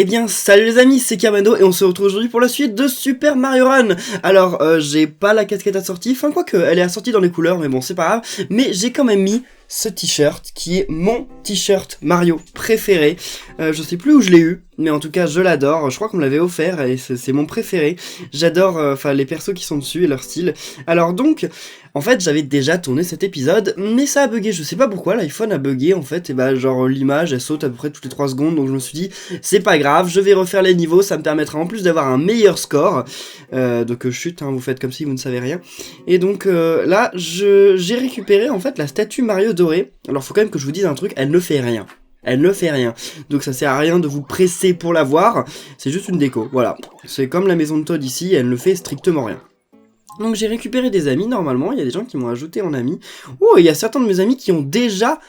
Eh bien, salut les amis, c'est Kamado et on se retrouve aujourd'hui pour la suite de Super Mario Run. Alors, j'ai pas la casquette assortie, enfin quoique, elle est assortie dans les couleurs, mais bon, c'est pas grave. Mais j'ai quand même mis ce t-shirt, qui est mon t-shirt Mario préféré. Je sais plus où je l'ai eu, mais en tout cas, je l'adore. Je crois qu'on me l'avait offert et c'est mon préféré. J'adore, les persos qui sont dessus et leur style. Alors donc, en fait, j'avais déjà tourné cet épisode, mais ça a bugué. Je sais pas pourquoi, l'iPhone a bugué, en fait. Et bah, genre, l'image, elle saute à peu près toutes les 3 secondes, donc je me suis dit, c'est pas grave, je vais refaire les niveaux, ça me permettra en plus d'avoir un meilleur score. Donc chut, hein, vous faites comme si vous ne savez rien. Et donc là, j'ai récupéré en fait la statue Mario dorée. Alors faut quand même que je vous dise un truc, elle ne fait rien. Elle ne fait rien. Donc ça sert à rien de vous presser pour la voir, c'est juste une déco, voilà. C'est comme la maison de Todd ici, elle ne fait strictement rien. Donc j'ai récupéré des amis, normalement, il y a des gens qui m'ont ajouté en ami. Oh, il y a certains de mes amis qui ont déjà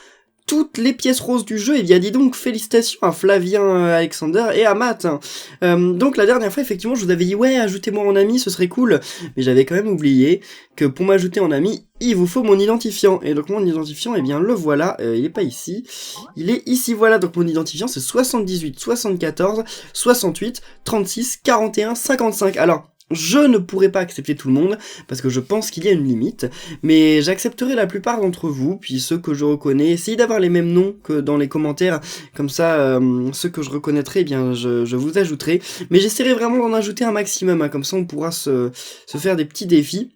toutes les pièces roses du jeu, et bien dis donc félicitations à Flavien Alexander et à Matt. Donc la dernière fois effectivement je vous avais dit ouais ajoutez-moi en ami ce serait cool, mais j'avais quand même oublié que pour m'ajouter en ami il vous faut mon identifiant, et donc mon identifiant eh bien le voilà, il est pas ici, il est ici, voilà, donc mon identifiant c'est 78, 74, 68, 36, 41, 55, alors je ne pourrais pas accepter tout le monde, parce que je pense qu'il y a une limite, mais j'accepterai la plupart d'entre vous, puis ceux que je reconnais, essayez d'avoir les mêmes noms que dans les commentaires, comme ça, ceux que je reconnaîtrai, eh bien je vous ajouterai, mais j'essaierai vraiment d'en ajouter un maximum, hein, comme ça on pourra se faire des petits défis.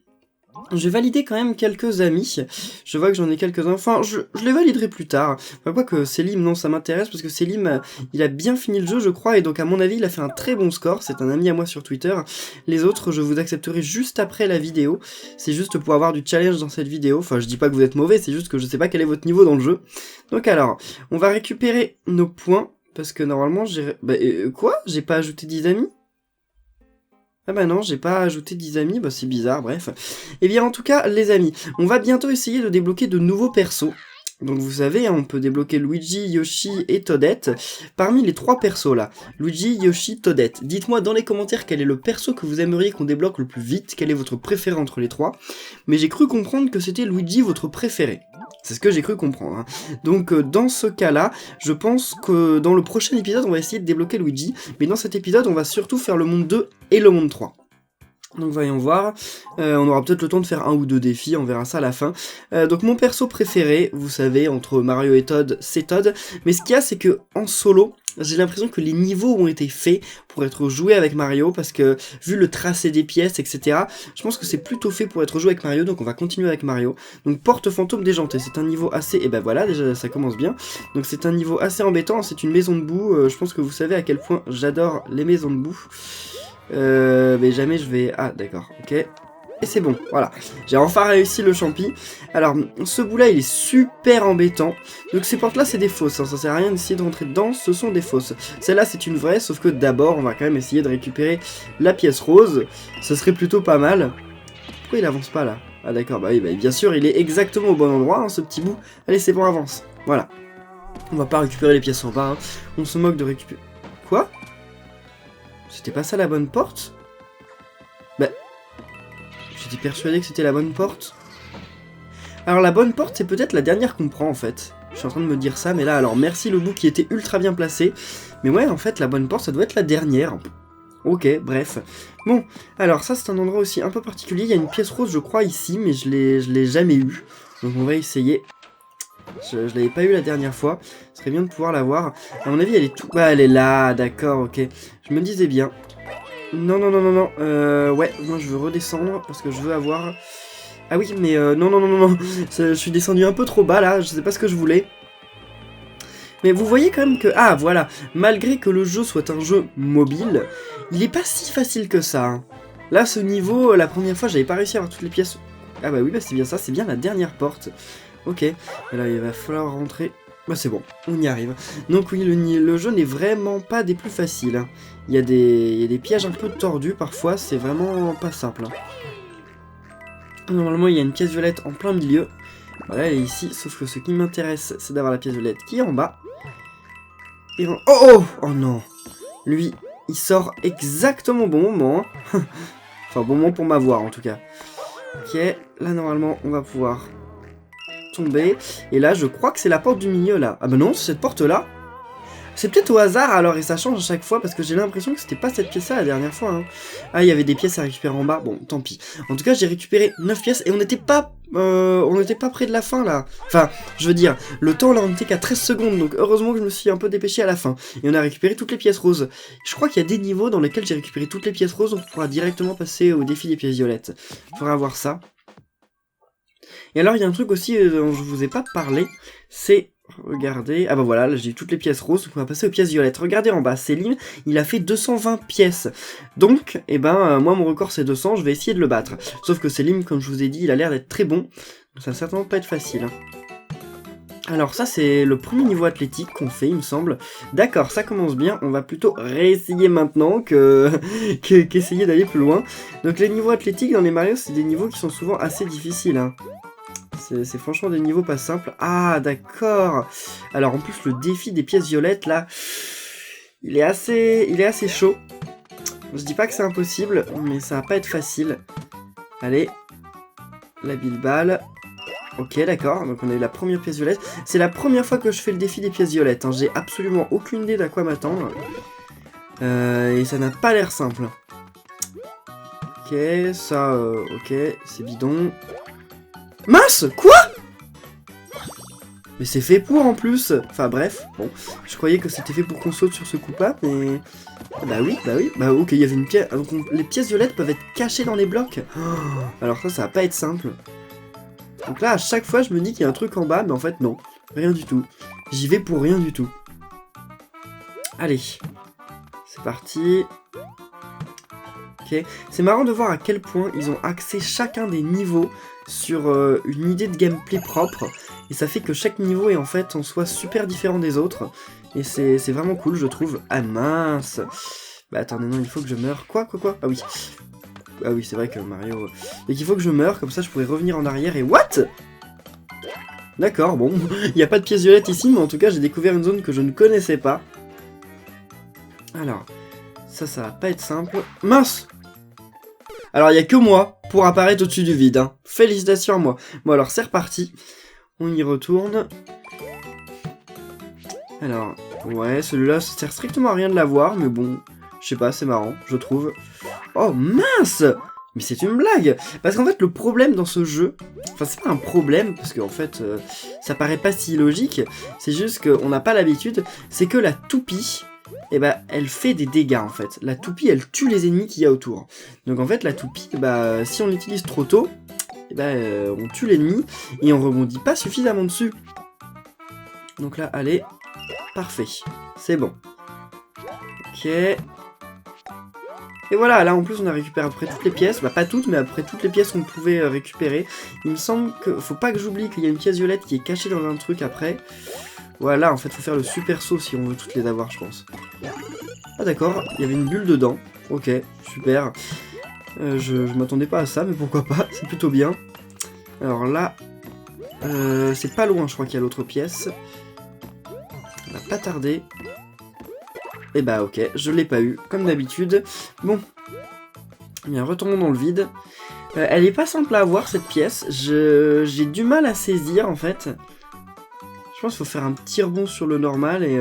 J'ai validé quand même quelques amis, je vois que j'en ai quelques-uns, enfin je les validerai plus tard, enfin quoi que Selim, non ça m'intéresse parce que Selim il a bien fini le jeu je crois, et donc à mon avis il a fait un très bon score, c'est un ami à moi sur Twitter. Les autres je vous accepterai juste après la vidéo, c'est juste pour avoir du challenge dans cette vidéo, enfin je dis pas que vous êtes mauvais, c'est juste que je sais pas quel est votre niveau dans le jeu. Donc alors, on va récupérer nos points, parce que normalement j'ai... Bah quoi? J'ai pas ajouté 10 amis? Ah bah non, j'ai pas ajouté 10 amis, bah c'est bizarre, bref. Et bien en tout cas, les amis, on va bientôt essayer de débloquer de nouveaux persos. Donc vous savez, on peut débloquer Luigi, Yoshi et Toadette. Parmi les 3 persos là, Luigi, Yoshi, Toadette, dites-moi dans les commentaires quel est le perso que vous aimeriez qu'on débloque le plus vite, quel est votre préféré entre les 3. Mais j'ai cru comprendre que c'était Luigi votre préféré. C'est ce que j'ai cru comprendre. Hein. Donc dans ce cas-là, je pense que dans le prochain épisode, on va essayer de débloquer Luigi. Mais dans cet épisode, on va surtout faire le monde 2 et le monde 3. Donc voyons voir, on aura peut-être le temps de faire 1 ou 2 défis, on verra ça à la fin. Donc mon perso préféré, vous savez, entre Mario et Todd, c'est Todd. Mais ce qu'il y a, c'est que en solo, j'ai l'impression que les niveaux ont été faits pour être joués avec Mario, parce que vu le tracé des pièces, etc., je pense que c'est plutôt fait pour être joué avec Mario, donc on va continuer avec Mario. Donc porte fantôme déjantée, c'est un niveau assez... Et ben voilà, déjà ça commence bien. Donc c'est un niveau assez embêtant, c'est une maison de boue, je pense que vous savez à quel point j'adore les maisons de boue. Mais jamais je vais... Ah d'accord, ok. Et c'est bon, voilà. J'ai enfin réussi le champi. Alors, ce bout là il est super embêtant. Donc ces portes là c'est des fausses, hein. Ça sert à rien d'essayer de rentrer dedans, ce sont des fausses. Celle-là c'est une vraie, sauf que d'abord on va quand même essayer de récupérer la pièce rose. Ce serait plutôt pas mal. Pourquoi il avance pas là? Ah d'accord, bah oui, bah, bien sûr il est exactement au bon endroit, hein, ce petit bout. Allez c'est bon, avance. Voilà. On va pas récupérer les pièces en bas, hein. On se moque de récupérer... Quoi? C'était pas ça la bonne porte? Bah... J'étais persuadé que c'était la bonne porte. Alors la bonne porte, c'est peut-être la dernière qu'on prend en fait. Je suis en train de me dire ça, mais là, alors merci le bout qui était ultra bien placé. Mais ouais, en fait, la bonne porte, ça doit être la dernière. Ok, bref. Bon, alors ça, c'est un endroit aussi un peu particulier. Il y a une pièce rose, je crois, ici, mais je l'ai jamais eu. Donc on va essayer. Je l'avais pas eu la dernière fois. Ce serait bien de pouvoir la voir. À mon avis, elle est tout... Ah, elle est là, d'accord, ok. Je me disais bien. Non, non, non, non, non. Ouais, moi je veux redescendre parce que je veux avoir... Ah oui, mais non, non, non, non, non. Je suis descendu un peu trop bas là, je sais pas ce que je voulais. Mais vous voyez quand même que... Ah, voilà. Malgré que le jeu soit un jeu mobile, il est pas si facile que ça. Hein. Là, ce niveau, la première fois, j'avais pas réussi à avoir toutes les pièces... Ah bah oui, bah c'est bien ça, c'est bien la dernière porte. Ok, et là il va falloir rentrer... Bah c'est bon, on y arrive. Donc oui, le jeu n'est vraiment pas des plus faciles. Hein. Il y a des pièges un peu tordus parfois, c'est vraiment pas simple. Hein. Normalement il y a une pièce violette en plein milieu. Voilà, elle est ici, sauf que ce qui m'intéresse c'est d'avoir la pièce violette qui est en bas. Et oh oh oh non. Lui, il sort exactement au bon moment. Hein. Enfin bon moment pour m'avoir en tout cas. Ok, là normalement on va pouvoir... tomber, et là je crois que c'est la porte du milieu là. Ah bah non, c'est cette porte là. C'est peut-être au hasard alors et ça change à chaque fois parce que j'ai l'impression que c'était pas cette pièce-là la dernière fois. Hein. Ah, il y avait des pièces à récupérer en bas. Bon, tant pis. En tout cas, j'ai récupéré 9 pièces et on n'était pas près de la fin là. Enfin, je veux dire, le temps là on était qu'à 13 secondes donc heureusement que je me suis un peu dépêché à la fin. Et on a récupéré toutes les pièces roses. Je crois qu'il y a des niveaux dans lesquels j'ai récupéré toutes les pièces roses, on pourra directement passer au défi des pièces violettes. Il faudra voir ça. Et alors il y a un truc aussi dont je vous ai pas parlé, c'est... Regardez, ah bah voilà, là j'ai toutes les pièces roses, donc on va passer aux pièces violettes. Regardez en bas, Selim, il a fait 220 pièces. Donc, eh ben, moi mon record c'est 200, je vais essayer de le battre. Sauf que Selim, comme je vous ai dit, il a l'air d'être très bon, donc ça va certainement pas être facile. Alors ça c'est le premier niveau athlétique qu'on fait, il me semble. D'accord, ça commence bien, on va plutôt réessayer maintenant qu'essayer d'aller plus loin. Donc les niveaux athlétiques dans les Mario, c'est des niveaux qui sont souvent assez difficiles, hein. C'est franchement des niveaux pas simples. Ah, d'accord. Alors, en plus, le défi des pièces violettes, là, il est assez chaud. Je dis pas que c'est impossible, mais ça va pas être facile. Allez. La bilballe. Ok, d'accord. Donc, on a eu la première pièce violette. C'est la première fois que je fais le défi des pièces violettes. Hein. J'ai absolument aucune idée d'à quoi m'attendre. Et ça n'a pas l'air simple. Ok, ça, ok, c'est bidon. Mince, quoi? Mais c'est fait pour en plus. Enfin bref, bon, je croyais que c'était fait pour qu'on saute sur ce coup-là, mais... Bah oui, bah ok, il y avait une pièce... Donc les pièces violettes peuvent être cachées dans les blocs. Oh, alors ça va pas être simple. Donc là, à chaque fois, je me dis qu'il y a un truc en bas, mais en fait non, rien du tout. J'y vais pour rien du tout. Allez, c'est parti. Ok, c'est marrant de voir à quel point ils ont axé chacun des niveaux sur une idée de gameplay propre, et ça fait que chaque niveau est en fait en soi super différent des autres, et c'est vraiment cool je trouve. Ah mince. Bah attendez, non, il faut que je meure. Quoi Ah oui. Ah oui, c'est vrai que Mario... Et qu'il faut que je meure, comme ça je pourrais revenir en arrière et... What? D'accord, bon, il n'y a pas de pièce violette ici, mais en tout cas j'ai découvert une zone que je ne connaissais pas. Alors, ça va pas être simple. Mince. Alors, il n'y a que moi pour apparaître au-dessus du vide. Hein. Félicitations à moi. Bon, alors, c'est reparti. On y retourne. Alors, ouais, celui-là, ça sert strictement à rien de l'avoir, mais bon, je sais pas, c'est marrant, je trouve. Oh, mince! Mais c'est une blague! Parce qu'en fait, le problème dans ce jeu... Enfin, c'est pas un problème, parce qu'en fait, ça paraît pas si logique. C'est juste qu'on n'a pas l'habitude. C'est que la toupie... Et bah elle fait des dégâts en fait. La toupie elle tue les ennemis qu'il y a autour. Donc en fait la toupie, bah si on l'utilise trop tôt, et bah on tue l'ennemi et on rebondit pas suffisamment dessus. Donc là, allez, parfait, c'est bon. Ok. Et voilà, là en plus on a récupéré après toutes les pièces, bah pas toutes mais après toutes les pièces qu'on pouvait récupérer. Il me semble que, faut pas que j'oublie qu'il y a une pièce violette qui est cachée dans un truc après. Voilà, en fait, faut faire le super saut si on veut toutes les avoir, je pense. Ah d'accord, il y avait une bulle dedans. Ok, super. Je m'attendais pas à ça, mais pourquoi pas, c'est plutôt bien. Alors là, c'est pas loin, je crois qu'il y a l'autre pièce. On va pas tarder. Et bah ok, je l'ai pas eu, comme d'habitude. Bon, bien, retournons dans le vide. Elle est pas simple à avoir, cette pièce. J'ai du mal à saisir, en fait. Je pense qu'il faut faire un petit rebond sur le normal et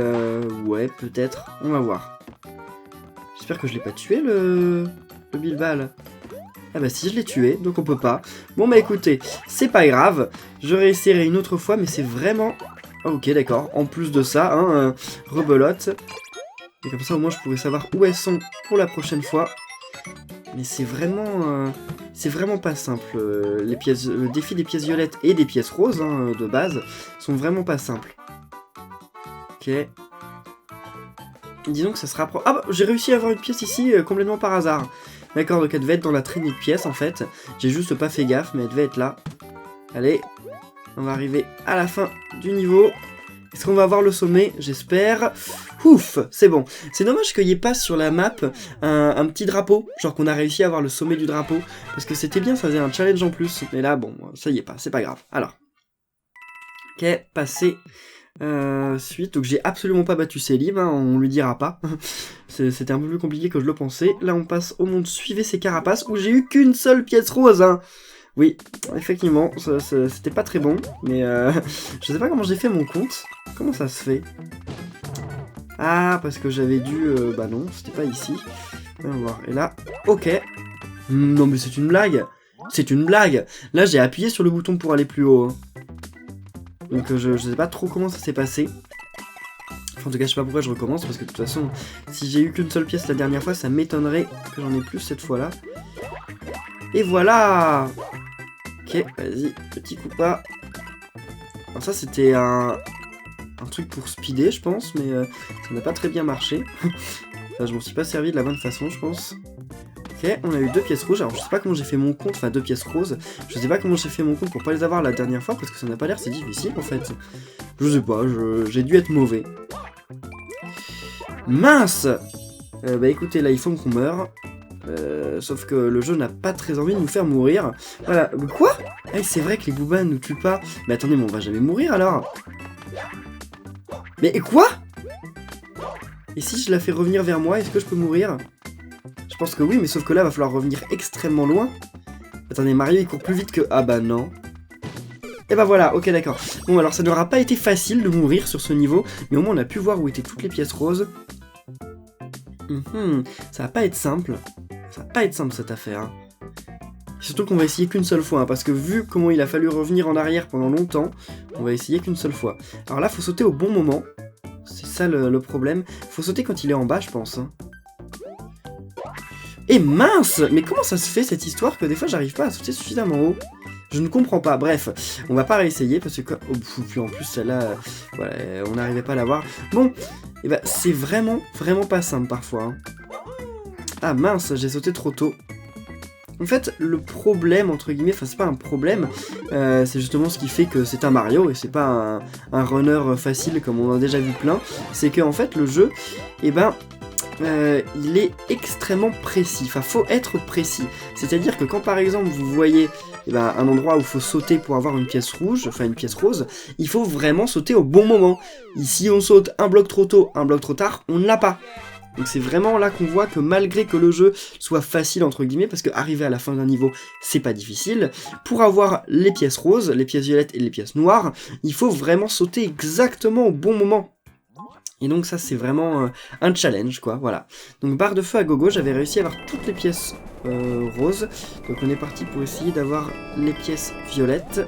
ouais, peut-être. On va voir. J'espère que je l'ai pas tué, le Bilbal. Ah bah si, je l'ai tué, donc on peut pas. Bon bah écoutez, c'est pas grave. Je réessayerai une autre fois, mais c'est vraiment... Ah, ok, d'accord. En plus de ça, hein, rebelote. Et comme ça, au moins, je pourrais savoir où elles sont pour la prochaine fois. Mais c'est vraiment pas simple. Le défi des pièces violettes et des pièces roses, hein, de base, sont vraiment pas simples. Ok. Disons que ça se rapproche... Ah bah, j'ai réussi à avoir une pièce ici, complètement par hasard. D'accord, donc elle devait être dans la traînée de pièces, en fait. J'ai juste pas fait gaffe, mais elle devait être là. Allez, on va arriver à la fin du niveau. Est-ce qu'on va avoir le sommet? J'espère. Ouf, c'est bon. C'est dommage qu'il n'y ait pas sur la map un petit drapeau, genre qu'on a réussi à avoir le sommet du drapeau, parce que c'était bien, ça faisait un challenge en plus. Mais là, bon, ça y est pas, c'est pas grave. Alors, ok, passé. Suite, donc j'ai absolument pas battu Selim, hein, on lui dira pas. C'était un peu plus compliqué que je le pensais. Là, on passe au monde Suivez ces carapaces, où j'ai eu qu'une seule pièce rose, hein. Oui, effectivement, c'était pas très bon, mais je sais pas comment j'ai fait mon compte. Comment ça se fait? Ah, parce que j'avais dû... bah non, c'était pas ici. On va voir. Et là, ok. Non mais c'est une blague. C'est une blague. Là, j'ai appuyé sur le bouton pour aller plus haut. Hein. Donc je sais pas trop comment ça s'est passé. Enfin, en tout cas, je sais pas pourquoi je recommence, parce que de toute façon, si j'ai eu qu'une seule pièce la dernière fois, ça m'étonnerait que j'en ai plus cette fois-là. Et voilà. Ok, vas-y, petit coup pas. Alors ça, c'était un truc pour speeder, je pense, mais ça n'a pas très bien marché. Enfin, je m'en suis pas servi de la bonne façon, je pense. Ok, on a eu 2 pièces rouges. Alors, je sais pas comment j'ai fait mon compte, enfin 2 pièces roses. Je sais pas comment j'ai fait mon compte pour pas les avoir la dernière fois, parce que ça n'a pas l'air si difficile, en fait. Je sais pas, j'ai dû être mauvais. Mince. Bah écoutez, là, il faut qu'on meure. Sauf que le jeu n'a pas très envie de nous faire mourir. Voilà. Quoi? Eh, c'est vrai que les boobas nous tuent pas. Mais attendez, mais on va jamais mourir, alors? Mais quoi? Et si je la fais revenir vers moi, est-ce que je peux mourir? Je pense que oui, mais sauf que là, va falloir revenir extrêmement loin. Attendez, Mario, il court plus vite que... Ah bah non. Et bah voilà, ok, d'accord. Bon, alors ça n'aura pas été facile de mourir sur ce niveau, mais au moins on a pu voir où étaient toutes les pièces roses. Ça va pas être simple. Ça va pas être simple, cette affaire. Hein. Surtout qu'on va essayer qu'une seule fois, hein, parce que vu comment il a fallu revenir en arrière pendant longtemps, on va essayer qu'une seule fois. Alors là, faut sauter au bon moment. C'est ça le problème. Faut sauter quand il est en bas, je pense. Hein. Et mince! Mais comment ça se fait, cette histoire, que des fois, j'arrive pas à sauter suffisamment haut? Je ne comprends pas. Bref, on va pas réessayer, parce que... Oh, en plus, celle-là, voilà, on n'arrivait pas à la voir. Bon, et bah, c'est vraiment pas simple, parfois. Hein. Ah mince, j'ai sauté trop tôt. En fait, le problème, entre guillemets, enfin c'est pas un problème, c'est justement ce qui fait que c'est un Mario, et c'est pas un runner facile comme on en a déjà vu plein, c'est que en fait le jeu, eh ben, il est extrêmement précis, enfin faut être précis, c'est-à-dire que quand par exemple vous voyez eh ben, un endroit où il faut sauter pour avoir une pièce rouge, enfin une pièce rose, il faut vraiment sauter au bon moment. Ici on saute un bloc trop tôt, un bloc trop tard, on ne l'a pas. Donc c'est vraiment là qu'on voit que malgré que le jeu soit facile entre guillemets, parce que arriver à la fin d'un niveau c'est pas difficile, pour avoir les pièces roses, les pièces violettes et les pièces noires, il faut vraiment sauter exactement au bon moment. Et donc ça c'est vraiment un challenge quoi, voilà. Donc barre de feu à gogo, j'avais réussi à avoir toutes les pièces roses, donc on est parti pour essayer d'avoir les pièces violettes.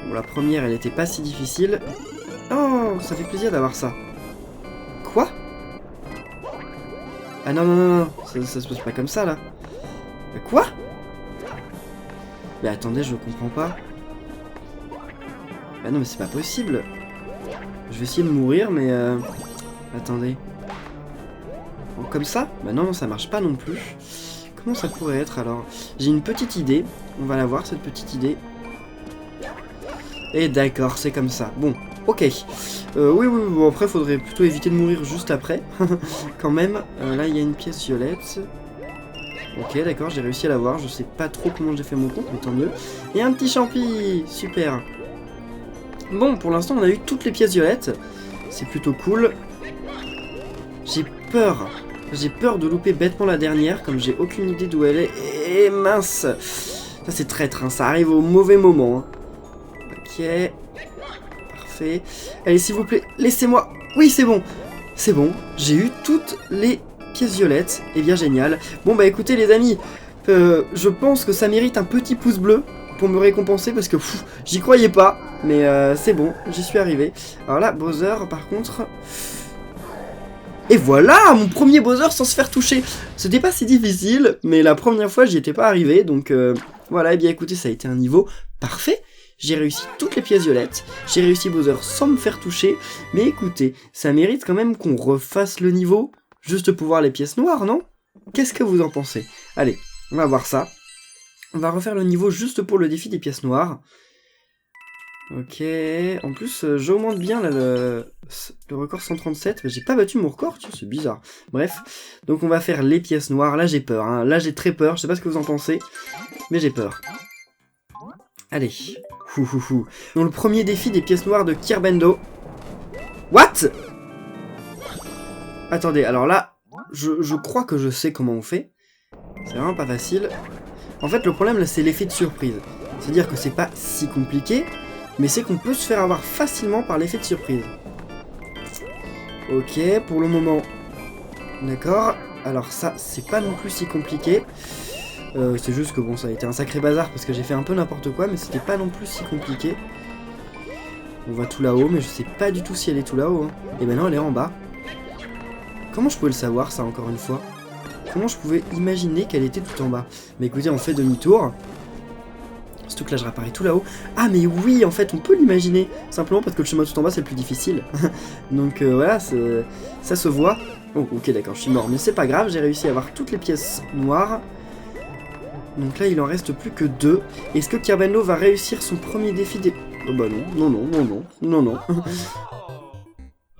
Bon la première elle était pas si difficile. Oh ça fait plaisir d'avoir ça. Quoi ? Ah non, non, non, non, ça se passe pas comme ça, là. Quoi? Mais attendez, je comprends pas. Bah non, mais c'est pas possible. Je vais essayer de mourir, mais... Attendez. Bon, comme ça? Bah non, non, ça marche pas non plus. Comment ça pourrait être, alors? J'ai une petite idée. On va la voir, cette petite idée. Et d'accord, c'est comme ça. Bon, ok. Oui, bon, après, faudrait plutôt éviter de mourir juste après. Quand même. Là, il y a une pièce violette. Ok, d'accord, j'ai réussi à l'avoir. Je sais pas trop comment j'ai fait mon compte, mais tant mieux. Et un petit champi. Super. Bon, pour l'instant, on a eu toutes les pièces violettes. C'est plutôt cool. J'ai peur. J'ai peur de louper bêtement la dernière, comme j'ai aucune idée d'où elle est. Et mince. Ça, c'est traître, hein. Ça arrive au mauvais moment. Hein. Ok. Parfait. Allez, s'il vous plaît, laissez-moi. Oui, c'est bon. C'est bon. J'ai eu toutes les pièces violettes. Et bien, génial. Bon, bah écoutez, les amis, je pense que ça mérite un petit pouce bleu pour me récompenser parce que j'y croyais pas. Mais c'est bon, j'y suis arrivé. Alors là, Bowser, par contre... Et voilà, mon premier Bowser sans se faire toucher. C'était pas si difficile, mais la première fois, j'y étais pas arrivé. Donc voilà, et bien écoutez, ça a été un niveau parfait. J'ai réussi toutes les pièces violettes, j'ai réussi Bowser sans me faire toucher, mais écoutez, ça mérite quand même qu'on refasse le niveau, juste pour voir les pièces noires, non? Qu'est-ce que vous en pensez? Allez, on va voir ça. On va refaire le niveau juste pour le défi des pièces noires. Ok, en plus, j'augmente bien là, le record 137, mais j'ai pas battu mon record, c'est bizarre. Bref, donc on va faire les pièces noires, là j'ai peur, hein. Là j'ai très peur, je sais pas ce que vous en pensez, mais j'ai peur. Allez. Donc le premier défi des pièces noires de Kirbendo. What? Attendez, alors là, je crois que je sais comment on fait. C'est vraiment pas facile. En fait, le problème là, c'est l'effet de surprise. C'est-à-dire que c'est pas si compliqué, mais c'est qu'on peut se faire avoir facilement par l'effet de surprise. Ok, pour le moment. D'accord. Alors ça, c'est pas non plus si compliqué. C'est juste que bon, ça a été un sacré bazar parce que j'ai fait un peu n'importe quoi, mais c'était pas non plus si compliqué. On va tout là-haut, mais je sais pas du tout si elle est tout là-haut. Hein. Et maintenant, elle est en bas. Comment je pouvais le savoir, ça, encore une fois? Comment je pouvais imaginer qu'elle était tout en bas? Mais écoutez, on fait demi-tour. Surtout que là, je réapparais tout là-haut. Ah, mais oui, en fait, on peut l'imaginer. Simplement parce que le chemin tout en bas, c'est le plus difficile. Donc voilà, ça se voit. Oh, ok, d'accord, je suis mort. Mais c'est pas grave, j'ai réussi à avoir toutes les pièces noires. Donc là, il en reste plus que 2. Est-ce que Kerbendo va réussir son premier défi des... Oh bah non, non.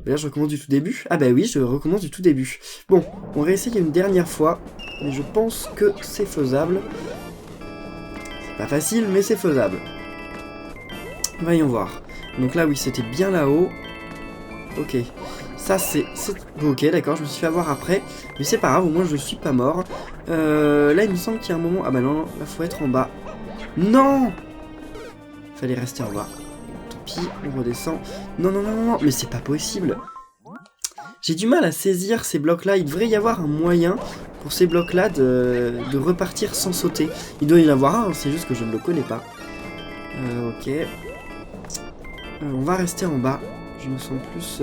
Là, je recommence du tout début. Ah bah oui, je recommence du tout début. Bon, on réessaye une dernière fois. Mais je pense que c'est faisable. C'est pas facile, mais c'est faisable. Voyons voir. Donc là, oui, c'était bien là-haut. Ok. Ça, c'est... Ok, d'accord, je me suis fait avoir après. Mais c'est pas grave, au moins, je suis pas mort. Là, il me semble qu'il y a un moment... Ah bah non, là, faut être en bas. Non! Fallait rester en bas. Tant pis, on redescend. Non, mais c'est pas possible. J'ai du mal à saisir ces blocs-là. Il devrait y avoir un moyen pour ces blocs-là de repartir sans sauter. Il doit y en avoir un, c'est juste que je ne le connais pas. Ok. On va rester en bas. Je me sens plus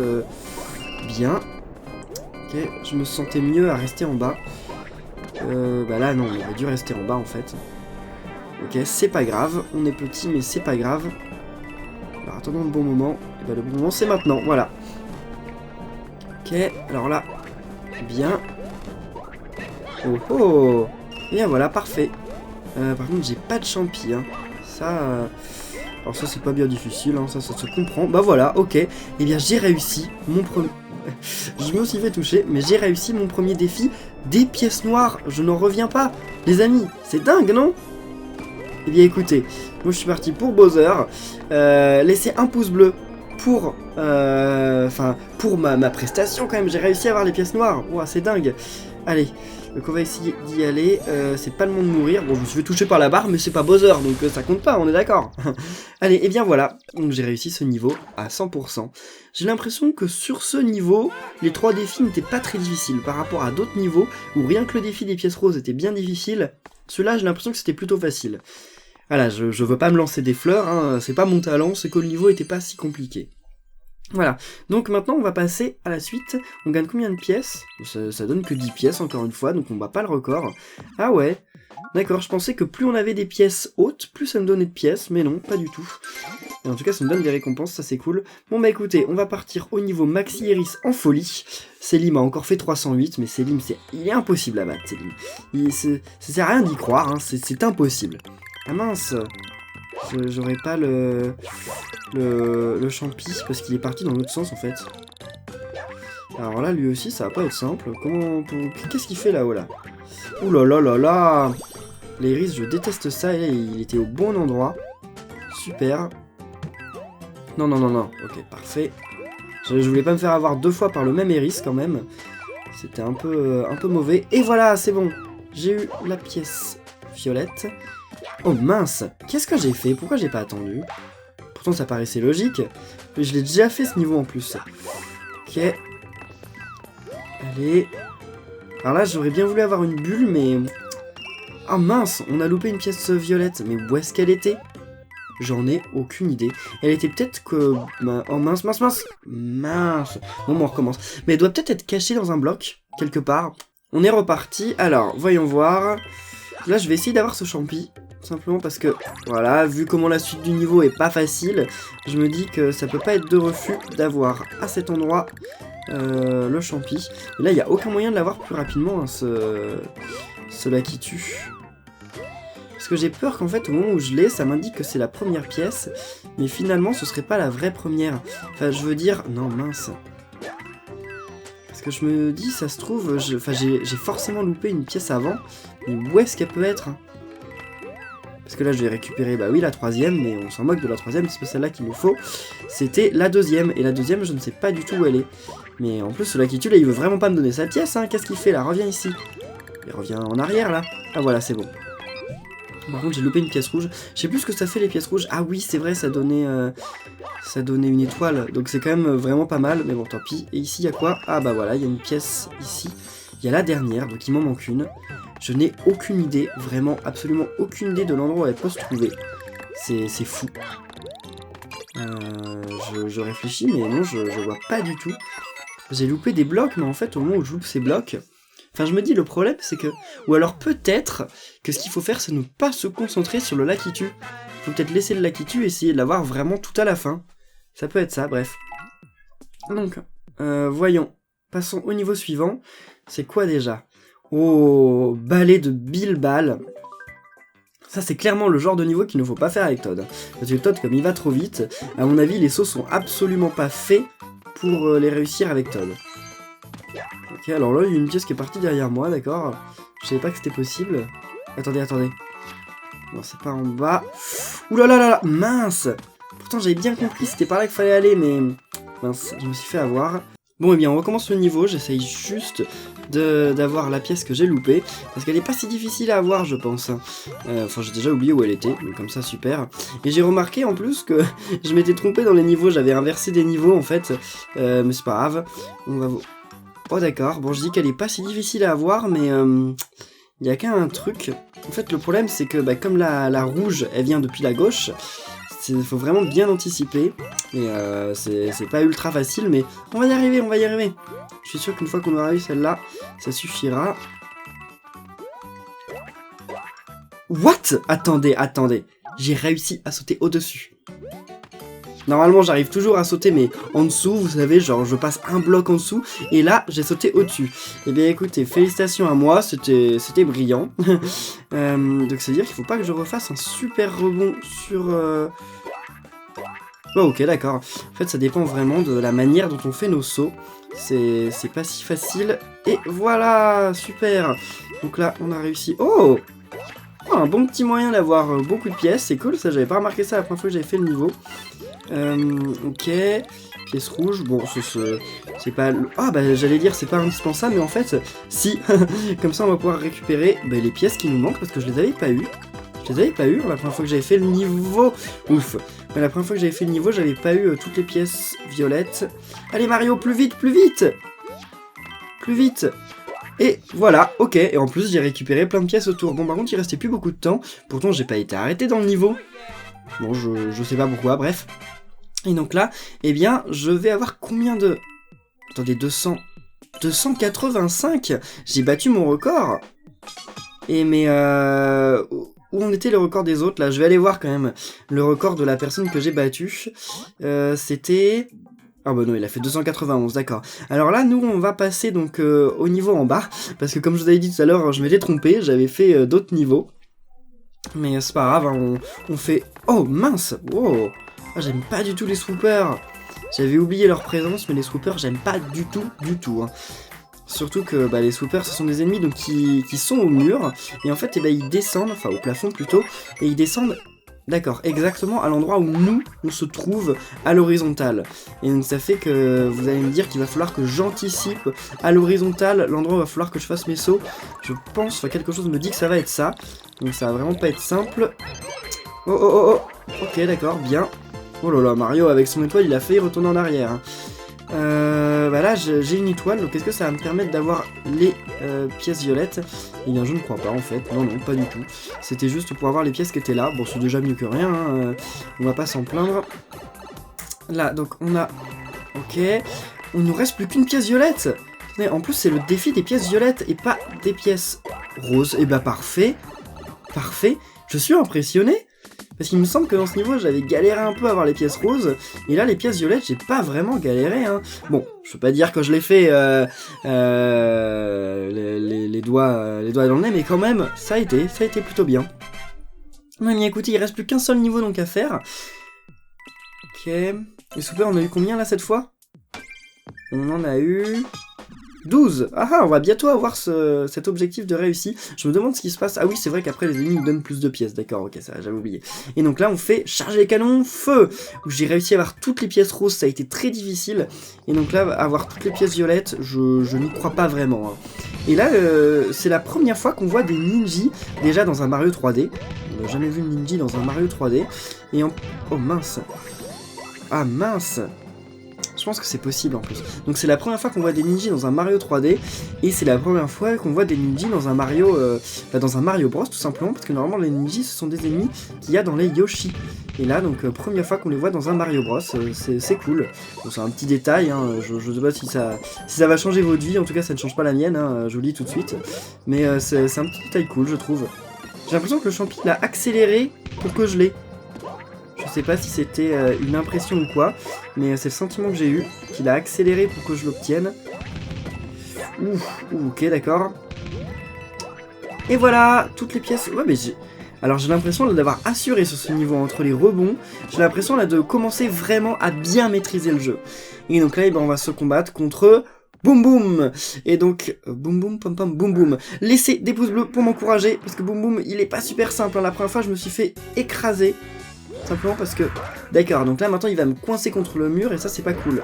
bien. Ok, je me sentais mieux à rester en bas. Bah là, non, on aurait dû rester en bas, en fait. Ok, c'est pas grave. On est petit, mais c'est pas grave. Alors, attendons le bon moment. Et bah, le bon moment, c'est maintenant. Voilà. Ok, alors là, bien. Oh oh. Bien voilà, parfait. Par contre, j'ai pas de champi, hein. Ça... Alors ça, c'est pas bien difficile, hein. Ça se comprend. Bah voilà, ok. Eh bien, j'ai réussi mon premier... Je me suis fait toucher, mais j'ai réussi mon premier défi des pièces noires. Je n'en reviens pas. Les amis, c'est dingue, non? Eh bien, écoutez, moi, je suis parti pour Bowser. Laissez un pouce bleu pour... pour ma prestation, quand même. J'ai réussi à avoir les pièces noires. Ouah, c'est dingue. Allez, donc on va essayer d'y aller. C'est pas le moment de mourir. Bon, je me suis fait toucher par la barre, mais c'est pas Bowser, donc ça compte pas, on est d'accord. Allez, et bien voilà. Donc j'ai réussi ce niveau à 100%. J'ai l'impression que sur ce niveau, les 3 défis n'étaient pas très difficiles par rapport à d'autres niveaux où rien que le défi des pièces roses était bien difficile. Celui-là, j'ai l'impression que c'était plutôt facile. Voilà, je veux pas me lancer des fleurs, hein, c'est pas mon talent, c'est que le niveau était pas si compliqué. Voilà, donc maintenant on va passer à la suite. On gagne combien de pièces? Ça donne que 10 pièces encore une fois, donc on bat pas le record. Ah ouais, d'accord, je pensais que plus on avait des pièces hautes, plus ça me donnait de pièces, mais non, pas du tout. Et en tout cas ça me donne des récompenses, ça c'est cool. Bon bah écoutez, on va partir au niveau Maxi Iris en folie. Selim a encore fait 308, mais Selim, il est impossible à battre, Selim. Ça sert à rien d'y croire, hein, c'est impossible. Ah mince, j'aurais pas le champi parce qu'il est parti dans l'autre sens en fait. Alors là lui aussi ça va pas être simple. Qu'est-ce qu'il fait là-haut là? Ouh là là là là. Les iris je déteste ça, et là il était au bon endroit. Super. Non. Ok parfait. Je voulais pas me faire avoir 2 fois par le même iris quand même. C'était un peu mauvais. Et voilà c'est bon. J'ai eu la pièce violette. Oh mince, qu'est-ce que j'ai fait? Pourquoi j'ai pas attendu? Pourtant ça paraissait logique, mais je l'ai déjà fait ce niveau en plus. Ok. Allez. Alors là j'aurais bien voulu avoir une bulle, mais... Ah mince, on a loupé une pièce violette, mais où est-ce qu'elle était? J'en ai aucune idée. Elle était peut-être que... Oh mince. Bon, on recommence. Mais elle doit peut-être être cachée dans un bloc, quelque part. On est reparti, alors, voyons voir... Là je vais essayer d'avoir ce champi. Simplement parce que, voilà, vu comment la suite du niveau est pas facile, je me dis que ça peut pas être de refus d'avoir à cet endroit le champi. Et là, il n'y a aucun moyen de l'avoir plus rapidement, hein, cela qui tue. Parce que j'ai peur qu'en fait, au moment où je l'ai, ça m'indique que c'est la première pièce, mais finalement, ce serait pas la vraie première. Enfin, je veux dire... Non, mince. Parce que je me dis, ça se trouve, j'ai forcément loupé une pièce avant, mais où est-ce qu'elle peut être? Parce que là, je vais récupérer, bah oui, la 3ème, mais on s'en moque de la 3ème, c'est pas celle-là qu'il nous faut. C'était la 2ème, et la 2ème, je ne sais pas du tout où elle est. Mais en plus, celui qui tue, là, il veut vraiment pas me donner sa pièce, hein. Qu'est-ce qu'il fait, là? Reviens ici. Il revient en arrière, là. Ah, voilà, c'est bon. Par contre, j'ai loupé une pièce rouge. Je sais plus ce que ça fait, les pièces rouges. Ah oui, c'est vrai, ça donnait Ça donnait une étoile, donc c'est quand même vraiment pas mal, mais bon, tant pis. Et ici, il y a quoi? Ah bah voilà, il y a une pièce ici. Il y a la dernière, donc il m'en manque une. Je n'ai aucune idée, vraiment, absolument aucune idée de l'endroit où elle peut se trouver. C'est fou. Je réfléchis, mais non, je vois pas du tout. J'ai loupé des blocs, mais en fait, au moment où je loupe ces blocs... Enfin, je me dis, le problème, c'est que... Ou alors, peut-être que ce qu'il faut faire, c'est ne pas se concentrer sur le Lakitu. Il faut peut-être laisser le Lakitu et essayer de l'avoir vraiment tout à la fin. Ça peut être ça, bref. Donc, voyons. Passons au niveau suivant. C'est quoi déjà? Oh, balai de Bilbal. Ça, c'est clairement le genre de niveau qu'il ne faut pas faire avec Todd. Parce que Todd, comme il va trop vite, à mon avis, les sauts sont absolument pas faits pour les réussir avec Todd. Ok, alors là, il y a une pièce qui est partie derrière moi, d'accord. Je savais pas que c'était possible. Attendez. Non, c'est pas en bas. Ouh là là là là, mince. Pourtant, j'avais bien compris, c'était par là qu'il fallait aller, mais... Mince, je me suis fait avoir. Bon, eh bien, on recommence le niveau. J'essaye juste d'avoir la pièce que j'ai loupée. Parce qu'elle est pas si difficile à avoir, je pense. Enfin, j'ai déjà oublié où elle était. Donc, comme ça, super. Et j'ai remarqué, en plus, que je m'étais trompé dans les niveaux. J'avais inversé des niveaux, en fait. Mais c'est pas grave. On va... Oh, d'accord. Bon, je dis qu'elle est pas si difficile à avoir, mais... Il y a qu'un truc. En fait, le problème, c'est que, bah, comme la rouge, elle vient depuis la gauche... Il faut vraiment bien anticiper, et c'est pas ultra facile, mais on va y arriver. Je suis sûr qu'une fois qu'on aura eu celle-là, ça suffira. What? Attendez, j'ai réussi à sauter au-dessus. Normalement, j'arrive toujours à sauter, mais en dessous, vous savez, genre, je passe un bloc en dessous, et là, j'ai sauté au-dessus. Eh bien, écoutez, félicitations à moi, c'était brillant. Donc, c'est-à-dire qu'il faut pas que je refasse un super rebond sur... Oh, ok, d'accord. En fait, ça dépend vraiment de la manière dont on fait nos sauts. C'est pas si facile. Et voilà, super. Donc là, on a réussi... Oh, un bon petit moyen d'avoir beaucoup de pièces, c'est cool, ça, j'avais pas remarqué ça la première fois que j'avais fait le niveau. Ok, pièce rouge, bon, c'est pas... Ah, bah, j'allais dire, c'est pas indispensable, mais en fait, si. Comme ça, on va pouvoir récupérer les pièces qui nous manquent, parce que je les avais pas eues. Je les avais pas eues la première fois que j'avais fait le niveau. Ouf. Mais la première fois que j'avais fait le niveau, j'avais pas eu toutes les pièces violettes. Allez, Mario, plus vite, plus vite. Plus vite. Et voilà, ok. Et en plus, j'ai récupéré plein de pièces autour. Bon, par contre, il restait plus beaucoup de temps. Pourtant, j'ai pas été arrêté dans le niveau. Bon, je sais pas pourquoi, bref. Et donc là, eh bien, je vais avoir combien de... Attendez, 285. J'ai battu mon record. Et mais... Où en était le record des autres, là? Je vais aller voir quand même le record de la personne que j'ai battue. C'était... Ah bah non, il a fait 291, d'accord. Alors là, nous, on va passer donc au niveau en bas, parce que comme je vous avais dit tout à l'heure, je m'étais trompé, j'avais fait d'autres niveaux. Mais c'est pas grave, hein, on fait... Oh, mince! Wow! Ah, j'aime pas du tout les swoopers. J'avais oublié leur présence, mais les swoopers, j'aime pas du tout, hein. Surtout que les swoopers, ce sont des ennemis donc qui sont au mur, et en fait, ils descendent, enfin au plafond plutôt, et ils descendent, d'accord, exactement à l'endroit où nous, on se trouve à l'horizontale. Et donc ça fait que vous allez me dire qu'il va falloir que j'anticipe à l'horizontale l'endroit où il va falloir que je fasse mes sauts. Je pense, enfin quelque chose me dit que ça va être ça, donc ça va vraiment pas être simple. Oh, ok, d'accord, bien. Oh là là, Mario avec son étoile, il a failli retourner en arrière, hein. Là j'ai une étoile, donc est-ce que ça va me permettre d'avoir les pièces violettes? Eh bien je ne crois pas en fait, non pas du tout. C'était juste pour avoir les pièces qui étaient là, bon c'est déjà mieux que rien, hein. On va pas s'en plaindre. Là donc on a... Ok, on nous reste plus qu'une pièce violette. En plus c'est le défi des pièces violettes et pas des pièces roses. Et bah parfait, je suis impressionné. Parce qu'il me semble que dans ce niveau, j'avais galéré un peu à avoir les pièces roses, et là, les pièces violettes, j'ai pas vraiment galéré, hein. Bon, je peux pas dire que je l'ai fait les doigts dans le nez, mais quand même, ça a été plutôt bien. Ouais, mais écoutez, il reste plus qu'un seul niveau donc à faire. Ok. Les soupers, on a eu combien là cette fois? On en a eu... 12. Ah, on va bientôt avoir cet objectif de réussi. Je me demande ce qui se passe. Ah oui, c'est vrai qu'après les ennemis nous donnent plus de pièces. D'accord, ok, ça j'avais oublié. Et donc là, on fait charger les canons, feu. Où j'ai réussi à avoir toutes les pièces roses, ça a été très difficile. Et donc là, avoir toutes les pièces violettes, je n'y crois pas vraiment, hein. Et là, c'est la première fois qu'on voit des ninjas déjà dans un Mario 3D. On n'a jamais vu de ninja dans un Mario 3D. Et en... Oh mince. Ah mince. Je pense que c'est possible en plus. Donc c'est la première fois qu'on voit des ninjas dans un Mario 3D, et c'est la première fois qu'on voit des ninjas dans un Mario Bros tout simplement, parce que normalement les ninjas ce sont des ennemis qu'il y a dans les Yoshi. Et là donc première fois qu'on les voit dans un Mario Bros, c'est cool. Bon, c'est un petit détail, hein, je sais pas si ça va changer votre vie, en tout cas ça ne change pas la mienne, hein, je vous le dis tout de suite. Mais c'est un petit détail cool je trouve. J'ai l'impression que le champi l'a accéléré pour que je l'ai. Je sais pas si c'était une impression ou quoi, mais c'est le sentiment que j'ai eu, qu'il a accéléré pour que je l'obtienne. Ok, d'accord. Et voilà, toutes les pièces... Ouais, mais alors j'ai l'impression d'avoir assuré sur ce niveau entre les rebonds. J'ai l'impression là de commencer vraiment à bien maîtriser le jeu. Et donc là, on va se combattre contre... Boum boum. Et donc, boum boum, pom pom, boum boum. Laissez des pouces bleus pour m'encourager, parce que boum boum, il est pas super simple. Hein. La première fois, je me suis fait écraser. Simplement parce que... D'accord, donc là maintenant il va me coincer contre le mur et ça c'est pas cool.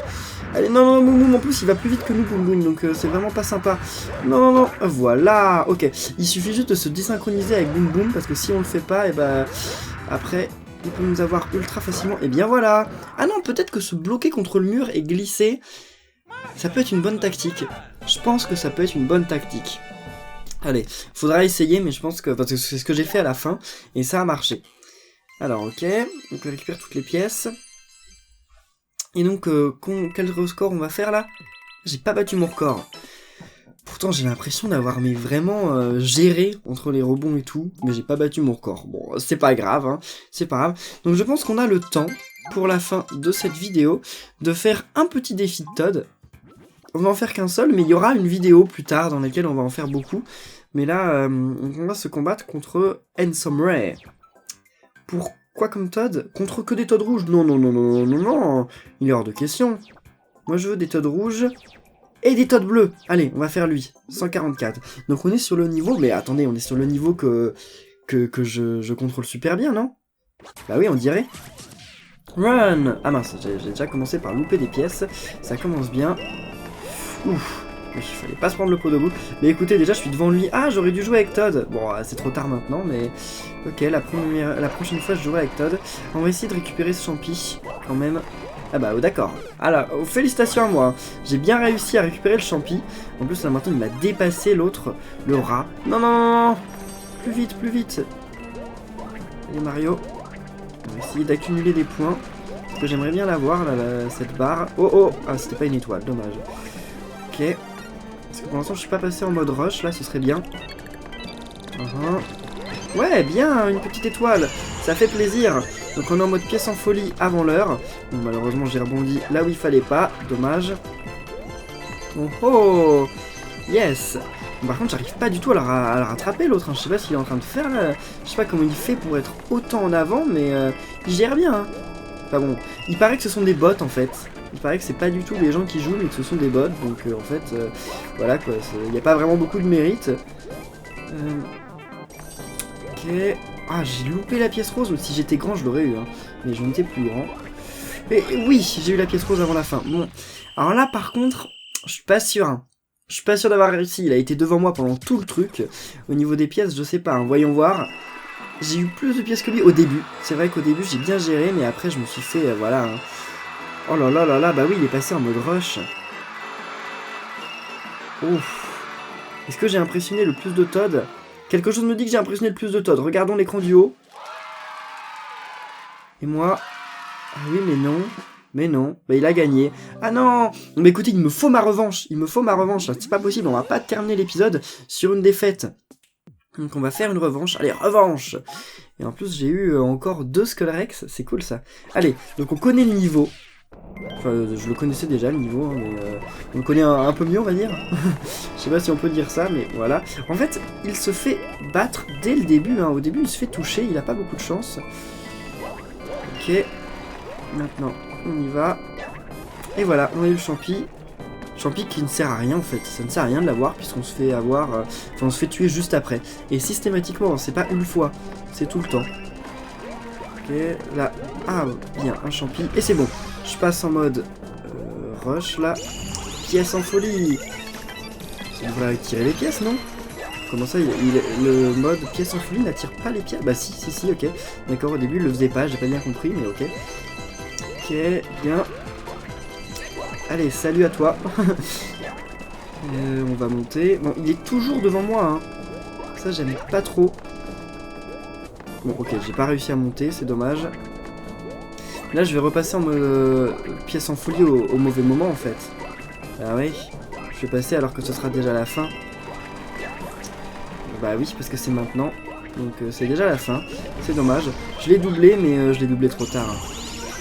Allez, non, Boum Boum en plus il va plus vite que nous Boum Boum, donc c'est vraiment pas sympa. Non, voilà, ok. Il suffit juste de se désynchroniser avec Boum Boum parce que si on le fait pas, et bah... Après, il peut nous avoir ultra facilement. Et bien voilà. Ah non, peut-être que se bloquer contre le mur et glisser, ça peut être une bonne tactique. Je pense que ça peut être une bonne tactique. Allez, faudra essayer, mais je pense que... Parce que c'est ce que j'ai fait à la fin, et ça a marché. Alors, ok, donc on récupère toutes les pièces. Et donc, quel score on va faire là? J'ai pas battu mon record. Pourtant, j'ai l'impression d'avoir vraiment géré entre les rebonds et tout, mais j'ai pas battu mon record. Bon, c'est pas grave, hein, c'est pas grave. Donc je pense qu'on a le temps, pour la fin de cette vidéo, de faire un petit défi de Toad. On va en faire qu'un seul, mais il y aura une vidéo plus tard dans laquelle on va en faire beaucoup. Mais là, on va se combattre contre Handsome Ray. Pourquoi comme Toad? Contre que des Toads rouges? Non, il est hors de question. Moi je veux des Toads rouges et des Toads bleus. Allez, on va faire lui, 144. Donc on est sur le niveau, mais attendez, on est sur le niveau que je contrôle super bien, non? Bah oui, on dirait. Run! Ah mince, j'ai déjà commencé par louper des pièces, ça commence bien. Ouf. Il fallait pas se prendre le pot de bout. Mais écoutez, déjà je suis devant lui. Ah, j'aurais dû jouer avec Toad. Bon, c'est trop tard maintenant, mais... Ok, la prochaine fois je jouerai avec Toad. On va essayer de récupérer ce champi, quand même. Ah bah, d'accord. Alors, félicitations à moi. J'ai bien réussi à récupérer le champi. En plus, là maintenant, il m'a dépassé l'autre, le rat. Non. Plus vite. Allez, Mario. On va essayer d'accumuler des points. Parce que j'aimerais bien l'avoir, là, cette barre. Oh. Ah, c'était pas une étoile, dommage. Ok. Parce que pour l'instant je suis pas passé en mode rush, là ce serait bien. Ouais, bien, une petite étoile, ça fait plaisir. Donc on est en mode pièce en folie avant l'heure. Bon, malheureusement j'ai rebondi là où il fallait pas, dommage. Oh, yes. Bon, par contre j'arrive pas du tout à le rattraper l'autre, hein. Je sais pas ce qu'il est en train de faire là. Je sais pas comment il fait pour être autant en avant, mais il gère bien. Hein. Enfin bon, il paraît que ce sont des bots en fait. Il paraît que c'est pas du tout les gens qui jouent, mais que ce sont des bots, donc en fait, voilà quoi, il n'y a pas vraiment beaucoup de mérite. Ok. Ah, j'ai loupé la pièce rose, si j'étais grand je l'aurais eu, hein. Mais je n'étais plus grand. Et oui, j'ai eu la pièce rose avant la fin. Bon, alors là par contre, je suis pas sûr, hein. Je suis pas sûr d'avoir réussi, il a été devant moi pendant tout le truc. Au niveau des pièces, je sais pas, hein. Voyons voir. J'ai eu plus de pièces que lui au début. C'est vrai qu'au début j'ai bien géré, mais après je me suis fait, voilà... Hein. Oh là, bah oui, il est passé en mode rush. Ouf. Est-ce que j'ai impressionné le plus de Toad? Quelque chose me dit que j'ai impressionné le plus de Toad. Regardons l'écran du haut. Et moi... Ah oui, mais non. Bah il a gagné. Ah non. Mais écoutez, il me faut ma revanche. C'est pas possible, on va pas terminer l'épisode sur une défaite. Donc on va faire une revanche. Allez, revanche. Et en plus, j'ai eu encore 2 Skullrex. C'est cool ça. Allez, donc on connaît le niveau. Enfin, je le connaissais déjà le niveau, hein, mais on le connaît un peu mieux on va dire. Je sais pas si on peut dire ça, mais voilà. En fait, il se fait battre dès le début, hein. Au début il se fait toucher, il a pas beaucoup de chance. Ok, maintenant on y va. Et voilà, on a eu le champi. Champi qui ne sert à rien en fait, ça ne sert à rien de l'avoir puisqu'on se fait avoir... Enfin on se fait tuer juste après. Et systématiquement, c'est pas une fois, c'est tout le temps. Ok, là, ah bien, un champi, et c'est bon. Je passe en mode rush là. Pièce en folie. Ça devrait tirer les pièces, non? Comment ça, le mode pièce en folie n'attire pas les pièces? Bah si, ok. D'accord, au début il le faisait pas, j'ai pas bien compris, mais ok. Ok, bien. Allez, salut à toi. On va monter. Bon, il est toujours devant moi, hein. Ça, j'aime pas trop. Bon, ok, j'ai pas réussi à monter, c'est dommage. Là, je vais repasser en mode pièce en folie au mauvais moment, en fait. Ah oui, je vais passer alors que ce sera déjà la fin. Bah oui, parce que c'est maintenant. Donc c'est déjà la fin. C'est dommage. Je l'ai doublé, mais je l'ai doublé trop tard.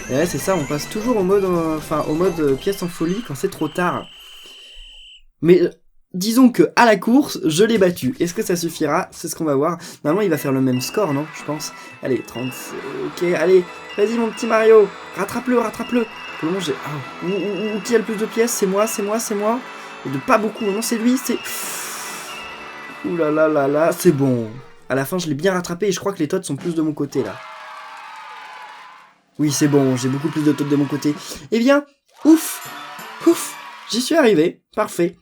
Et ouais, c'est ça, on passe toujours au mode, au mode pièce en folie quand c'est trop tard. Mais disons que à la course, je l'ai battu. Est-ce que ça suffira? C'est ce qu'on va voir. Normalement, il va faire le même score, non? Je pense. Allez, 30. Ok, allez. Vas-y, mon petit Mario. Rattrape-le, rattrape-le. Pour le moment, j'ai... Ah. Qui a le plus de pièces? C'est moi, c'est moi, c'est moi. Et de pas beaucoup. Non, c'est lui, c'est... Ouh là là là là, c'est bon. À la fin, je l'ai bien rattrapé et je crois que les tots sont plus de mon côté, là. Oui, c'est bon, j'ai beaucoup plus de tots de mon côté. Eh bien, ouf, j'y suis arrivé. Parfait.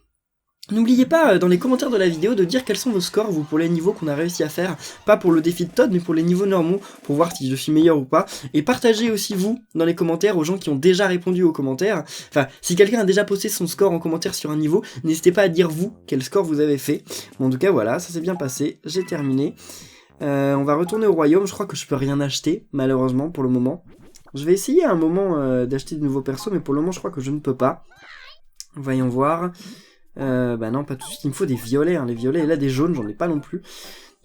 N'oubliez pas dans les commentaires de la vidéo de dire quels sont vos scores, vous, pour les niveaux qu'on a réussi à faire. Pas pour le défi de Todd, mais pour les niveaux normaux, pour voir si je suis meilleur ou pas. Et partagez aussi, vous, dans les commentaires, aux gens qui ont déjà répondu aux commentaires. Enfin, si quelqu'un a déjà posté son score en commentaire sur un niveau, n'hésitez pas à dire, vous, quel score vous avez fait. Bon, en tout cas, voilà, ça s'est bien passé, j'ai terminé. On va retourner au royaume, je crois que je peux rien acheter, malheureusement, pour le moment. Je vais essayer à un moment d'acheter de nouveaux persos, mais pour le moment, je crois que je ne peux pas. Voyons voir... bah non, pas tout de suite, il me faut des violets, hein, les violets, et là des jaunes, j'en ai pas non plus.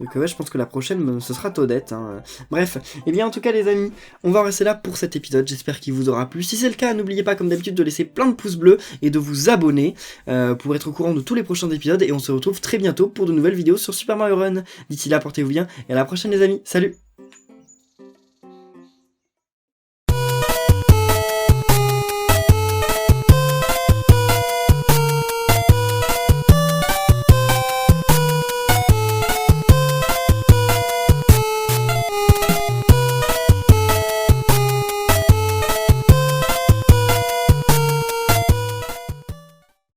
Donc ouais, je pense que la prochaine, ce sera Toadette. Hein. Bref, et bien en tout cas les amis, on va en rester là pour cet épisode, j'espère qu'il vous aura plu. Si c'est le cas, n'oubliez pas comme d'habitude de laisser plein de pouces bleus et de vous abonner pour être au courant de tous les prochains épisodes. Et on se retrouve très bientôt pour de nouvelles vidéos sur Super Mario Run. D'ici là, portez-vous bien, et à la prochaine les amis, salut!